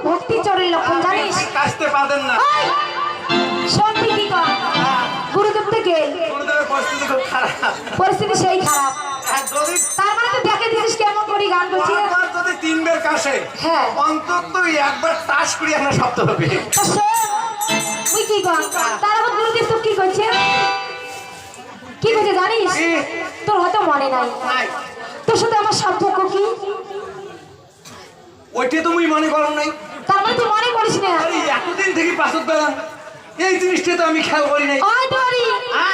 ভক্তি চোরের লক্ষণ জানিস? কাশতে পারেন না। শোন তুই কি কর, গুরুদেব থেকে গুরুদেবের পরিস্থিতি খুব খারাপ। পরিস্থিতি সেই খারাপ। তার মানে তুই দেখে দিছিস কেমন করে গান করছি। যদি 3 বার কাশে, হ্যাঁ অন্তত একবার তাস করি আমরা শব্দ হবে। তুই কি কর, তার আবার গুরুদেব তো কি করছে, কি করছে জানিস? তোর হয়তো মনে নাই, তোর সাথে আমার সম্পর্ক কি ওইটা তুমি মনে করো নাই? তার মানে তুই মনে করিস না? আরে এতদিন থেকে পাঁচত বেলা এই জিনিসটা তো আমি খেয়াল করি নাই।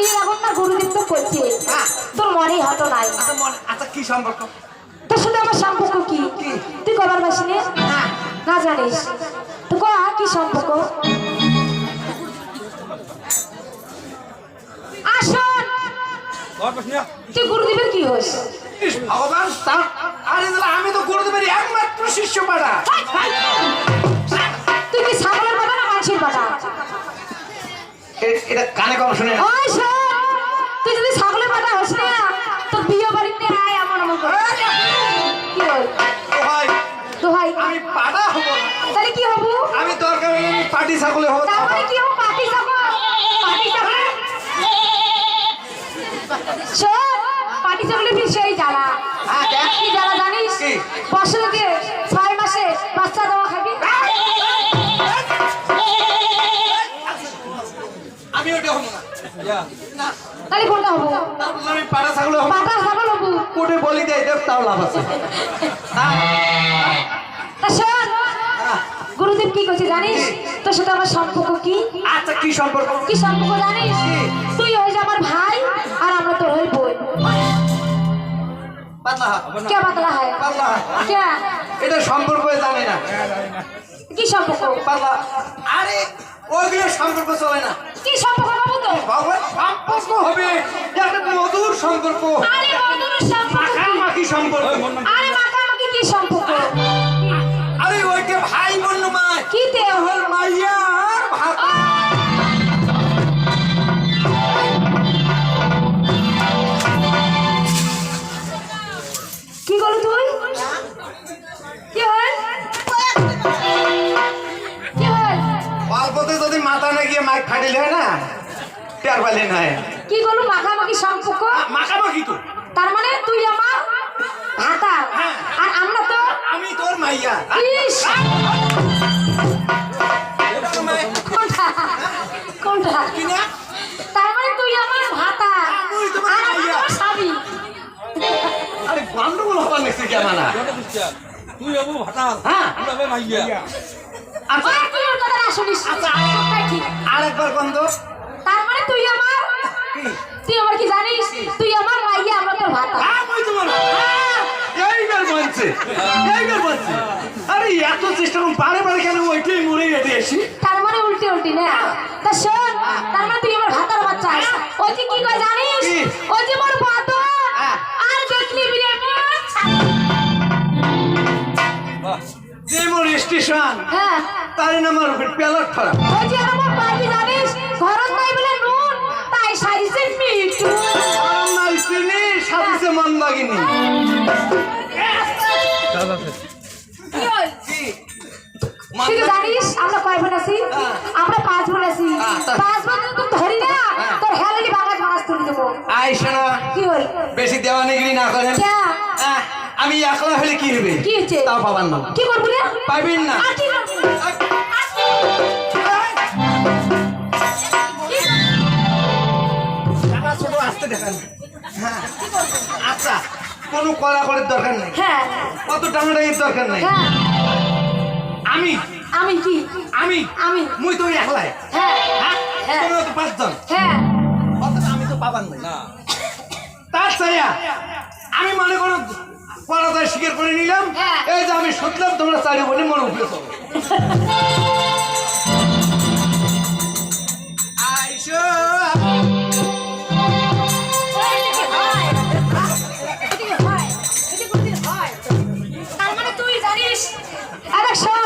এই এখন না গুরুদেব তো করছে, তোর মনেই হতো নাই। আচ্ছা কি সম্পর্ক? তোর সাথে আমার সম্পর্ক কি তুই কবার পাস না জানিস? তো কি সম্পর্ক? আসুন, তুই গুরুদেবের কি হোস? ভগবান, আরে আমি তো গুরুদেবের একমাত্র শিষ্য পাড়া। তুই কি ছাগলের বাবা না মানুষের বাবা? এটা কানে কম শুনে। তুই যদি ছাগলের বাবা হোস না, তো বিয়ে বাড়িতে আয় এমন এমন করে। কি হয়? দোহাই আমি পাড়া হবো না। তাহলে কি হবো? আমি দরকার হলে আমি পাটি ছাগলে হবো। তাহলে কি হবো? পাটি ছাগল। পাটি ছাগল, শোন, পাটি ছাগলের সেই জ্বালা। কি জ্বালা জানিস? বছরে 6 মাসে বাচ্চা দেওয়া খাবি। আমি ওটা হবো না। তাহলে কোনটা হবো? আমি পাড়া ছাগলে হবো। পাটা ছাগল হবো। কোটে বলি দেয় দেব, তাও লাভ আছে। তা শোন, গুরুদেব কি করছে জানিস? তোর সাথে আমার সম্পর্ক কি? আচ্ছা কি সম্পর্ক? কি সম্পর্ক জানিস? তুই হইস আমার ভাই আর আমরা তোর হই বোন। কে পাতলা হয়? কে এটা সম্পর্ক জানে না। কি সম্পর্ক? আরে ওইগুলো সম্পর্ক চলে না। কি সম্পর্ক বাবু? তো ভগবান, সম্পর্ক হবে একটা মধুর সম্পর্ক। আরে মধুর সম্পর্ক, মাখামাখি সম্পর্ক। আরে মাখামাখি কি সম্পর্ক? আরে ওইটা ভাই বোন মা কি তে ওর মাইয়া আর ভাতা। কি করলি তুই? কি হয়? কি হয়? অল্পতে যদি মাথা না গিয়ে মাইক ফাটিলে হয় না, টের পাইলে না। কি করলু? মাখামাখি সম্পর্ক। মাখামাখি তো তার মানে তুই আমার ভাতা আর আমরা তো আমি তোর মাইয়া। ইস, কোনটা কোনটা? তার মানে তুই আমার ভাতা আর আমরা স্বামী। আরে গন্ডগোল হবার নেই কেমন? তুই বাবু ভাতা, হ্যাঁ আমরা বে মাইয়া। আচ্ছা তুই ওর কথা না শুনিস। সবটাই ঠিক। আরেকবার গন্ধ। তার মানে তুই আমার কি জানিস? তুই আমার মাইয়া, আমরা তোর ভাতা। আমি তোমার এইবার বলছে, এইবার বলছে। আরে এত চেষ্টা করুন, বারে বারে কেন ওইটাই মরে গেছে এসি। তার মানে উল্টি উল্টি না? তা শোন, তার মানে তুই আমার ভাতার বাচ্চা। ওই যে কি কয় জানিস? ওই যে মোর বাতো আর দেখলি বিরে যে মোর স্টেশন, হ্যাঁ, তার নাম আর পেলার ফরা। ওই যে আমার বাড়ি জানিস, ঘরত নাই বলে নুন, তাই সাইজে মিটু। আর নাই চিনি, সাথে মন লাগিনি। তুই জানিস আমরা কয় বোন আছি? আমরা 5 বোন আছি। 5 বোন তো ধরি না, তোর হেলালি বাগাজ মাছ তুলে দেবো। আই শোনো, কি হল? বেশি দেওয়ানিগিরি না করেন। আমি একলা হলে কি হবে? কি হচ্ছে? তাও পাবেন না। কি করবি রে? পাইবেন না। আর কি করবি? ছোট আসতে দেখেন। হ্যাঁ আচ্ছা, কোনো কড়াকড়ির দরকার নেই। হ্যাঁ কত টানাটানির দরকার নেই। হ্যাঁ, আমি আমি কি? আমি আমি মুই তো একলাই। হ্যাঁ হ্যাঁ হ্যাঁ তোমরা তো 5 জন। হ্যাঁ, অথচ আমি তো পাবান নাই। না তার চাইয়া আমি মনে করো পরাজয় স্বীকার করে নিলাম। হ্যাঁ। এই যে আমি শুনলাম তোমরা 4 বোনে মনে উঠলে চলো। আইসো তার মানে তুই জানিস? আরে শোন,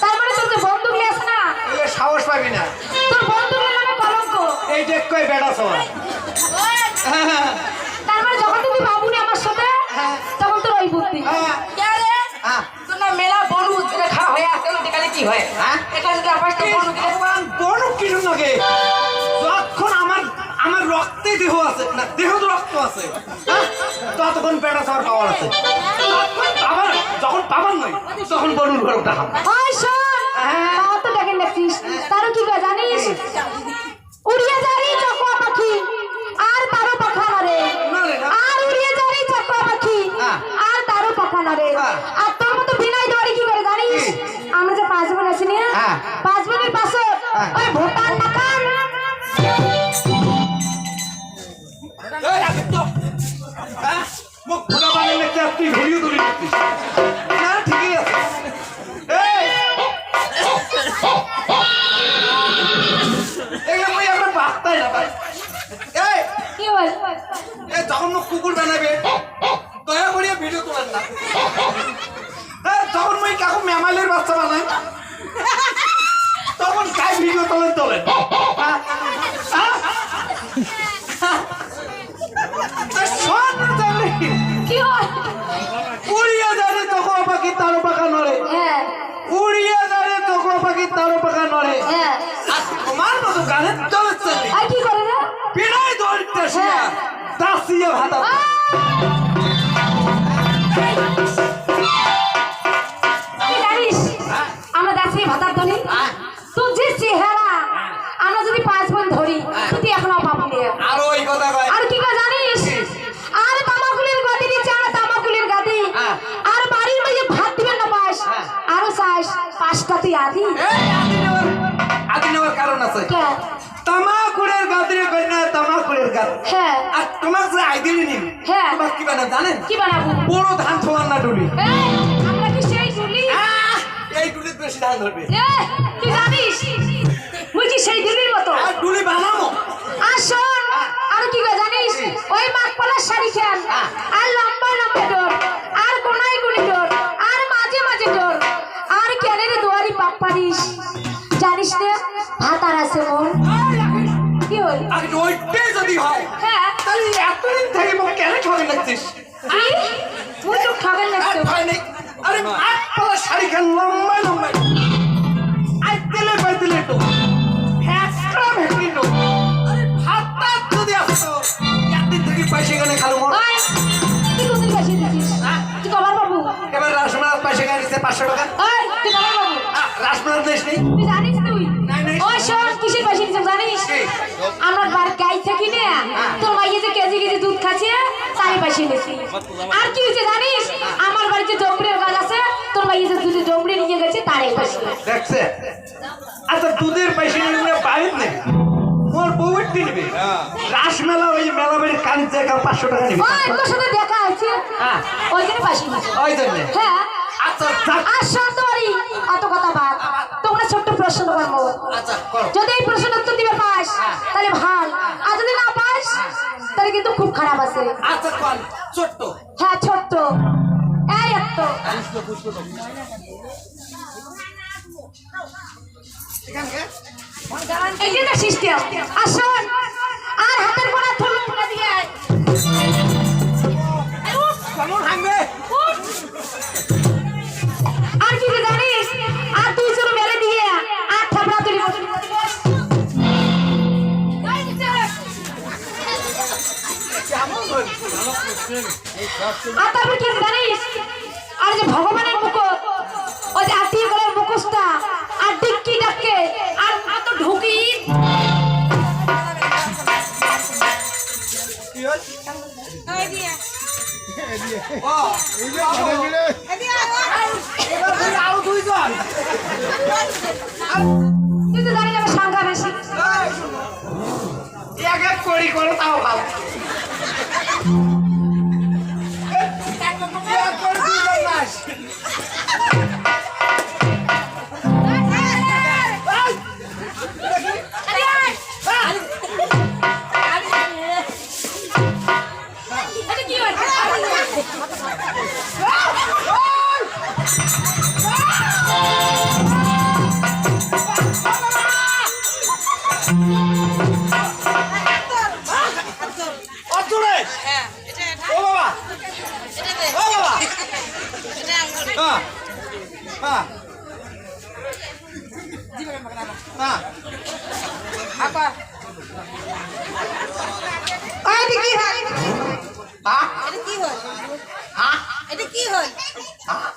তার মানে তোর যে বন্ধুগুলি আছে না, এলে সাহস পাবি না। তোর বন্ধুগুলির নামে কলঙ্ক। এই যে কই বেড়া সবাই। তার মানে যখন তুমি বাবুনি আমার সাথে, তখন তোর ওই বুদ্ধি। হ্যাঁ। তোর না মেলা বলু যেটা খাওয়া হয়ে কি হয় হ্যাঁ এটা যদি আপাসটা বড় দিলে ভগবান বড় কিছু লাগে যখন আমার আমার রক্তে দেহ আছে না দেহ তো রক্ত আছে হ্যাঁ? ততক্ষণ পেটা খাওয়ার পাওয়ার আছে যখন পাবার নয় তখন বড়ুর ঘর উঠা ওই শোন তাও তো দেখেন দেখছিস তারও কি করে জানিস উড়িয়ে যারি চকোয়া পাখি আর তারও পাখা নড়ে আর উড়িয়ে যারি চকোয়া পাখি আর তারও পাখা নড়ে আর তোর মতো বিনয় দেওয়ারি কি করে জানিস আমরা যে 5 বোন আছি না 5 বোনের পাশে ওই ভুটান নাকান এই আগে তো হ্যাঁ মুখ খোলা বানিয়ে লিখতে তুই ভিডিও তুলে নিচ্ছিস না ঠিকই আছে এই এগুলো মই আমরা বাস্তাই না ভাই এই কি হল এই যখন মুখ কুকুর বানাবে দয়া করে ভিডিও তোলেন না তখন মই কাকু মেমাইলের বাচ্চা বানাই তখন কাই ভিডিও তোলেন হ্যাঁ? হ্যাঁ? শোন তাহলে কি হল উড়িয়া যারে তখন পাখি তারও পাখা নড়ে হ্যাঁ উড়িয়া যারে তখন পাখি তারও পাখা নড়ে হ্যাঁ আর তোমার মতো গানের চলেছে আর কি করে রে বিনয় দরিদ্র শিয়া দাসিয়া ভাতা তুই জানিস আমরা দাসি ভাতার ধরি তোর যে চেহারা আমরা যদি 5 বোন ধরি তুই এখনো পাবি আর ওই কথা কয় আর কি করে জানিস আর তামাকুলের গাদি দিচ্ছে আর তামাকুলের গাদি আর বাড়ির মাঝে ভাত দিবেন না পাস আরো চাস 5টা তুই আদি এই আদি নেওয়ার কারণ আছে কে তামাকুলের গাদরে কই না তামাকুলের গাদ হ্যাঁ আর তোমার যে আইডিয়া নিন হ্যাঁ তোমার কি বানা জানেন কি বানাবো বড় ধান থোয়ার না ডুলি এই আমরা কি সেই ডুলি এই ডুলির বেশি ধান ধরবে তুই জানিস মুই কি সেই ডুলির মতো আর ডুলি বানাবো আর শোন আর কি করে জানিস ওই মাকপালার শাড়ি খেয়াল আর লম্বা লম্বা ডোর আর কোনায় গুলি ডোর আর মাঝে মাঝে ডোর আর ক্যানের দুয়ারি পাপ্পারিস জানিস না ভাতার আছে মন কি হল আর ওইটাই যদি হয় হ্যাঁ তাহলে এতদিন থেকে মোক কেন ঠকে লাগছিস কি মুই তো খাবেন না আর ভয় নেই আরে মাকপালা শাড়ি খান লম্বাই লম্বাই আই তেলে পাই দিলে তো ফ্যাক্টরা ভেটরি তো আরে ভাতটা যদি আসতো একদিন থেকে পয়সা কেনে খালো মোর ওই তুই কোন কাছে দিছিস তুই কবার বাবু এবার রাসমালা পয়সা কেনে দিতে 500 টাকা ওই তুই কবার বাবু রাসমালা দেশ নেই তুই জানিস তুই নাই, নাই। ওই শোন কিসের পাশে দিছিস জানিস কি? আমরা বার গাই থাকি না তোর মাইয়ে যে কেজি কেজি দুধ খাচ্ছে তারই পাশে নিছি আর কি হয়েছে জানিস আমার বাড়িতে জমড়ির গাছ আছে তোর মাইয়ে যে দুধে জমড়ি নিয়ে গেছে তারই পাশে দেখছে আচ্ছা দুধের পয়সা নিয়ে বাইরে নেই মোর বউয়ের দিনবে রাসমেলা ওই মেলা বাড়ির কানের জায়গা 500 টাকা নিবে ওই তোর সাথে দেখা আছে হ্যাঁ ওই জন্য পাশে নিছি ওই জন্য হ্যাঁ আচ্ছা থাক। আর শোন তোরই অত কথা বাদ তোমরা ছোট্ট প্রশ্ন করবো আচ্ছা করো যদি এই প্রশ্নের উত্তর দিবে পাস তাহলে ভাল আর যদি না পাস তাহলে কিন্তু খুব খারাপ আছে আচ্ছা কোন ছোট্ট হ্যাঁ ছোট্ট এই এত এই যে সিস্টেম আর শোন আর হাতের কোনা থুলু করে দিয়ে আয়। এই উঠ, কেমন হাঙ্গে উঠ। আর কি যে জানিস আর তুই শুরু মেলে দিয়ে আর থাপড়া তুলি বসে আর তারপর কি জানিস আর যে ভগবানের মুকুট ওই যে আত্মীয় গলার মুখোশটা আর ডিক্কি ডাকে আর কত ঢুকি ও এবার আরো দুইজন তুই তো জানিস আমার সংখ্যা বেশি এক এক করি করে তাও ভালো এক করে দুইজন নাস কি হচ্ছে অতুরে ও বাবা ও বাবা হ্যাঁ হ্যাঁ না আপা আই কি হয় এটা কি হয় হ্যাঁ এটা কি হয় হ্যাঁ